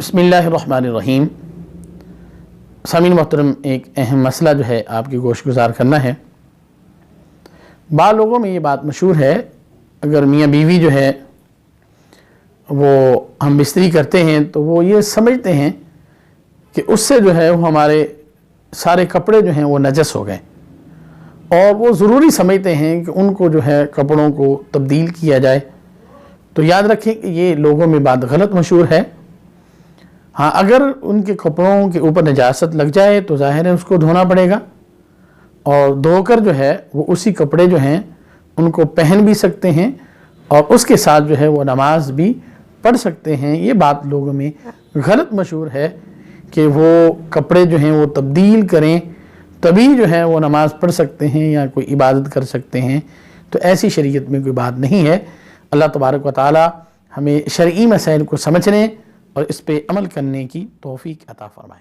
بسم اللہ الرحمن الرحیم۔ سامعین محترم، ایک اہم مسئلہ جو ہے آپ کی گوش گزار کرنا ہے۔ بعض لوگوں میں یہ بات مشہور ہے، اگر میاں بیوی جو ہے وہ ہم بستری کرتے ہیں تو وہ یہ سمجھتے ہیں کہ اس سے جو ہے وہ ہمارے سارے کپڑے جو ہیں وہ نجس ہو گئے، اور وہ ضروری سمجھتے ہیں کہ ان کو جو ہے کپڑوں کو تبدیل کیا جائے۔ تو یاد رکھیں کہ یہ لوگوں میں بات غلط مشہور ہے۔ ہاں، اگر ان کے کپڑوں کے اوپر نجاست لگ جائے تو ظاہر ہے اس کو دھونا پڑے گا، اور دھو کر جو ہے وہ اسی کپڑے جو ہیں ان کو پہن بھی سکتے ہیں، اور اس کے ساتھ جو ہے وہ نماز بھی پڑھ سکتے ہیں۔ یہ بات لوگوں میں غلط مشہور ہے کہ وہ کپڑے جو ہیں وہ تبدیل کریں تبھی جو ہے وہ نماز پڑھ سکتے ہیں یا کوئی عبادت کر سکتے ہیں۔ تو ایسی شریعت میں کوئی بات نہیں ہے۔ اللہ تبارک و تعالی ہمیں شرعی مسائل کو سمجھنے اور اس پہ عمل کرنے کی توفیق عطا فرمائے۔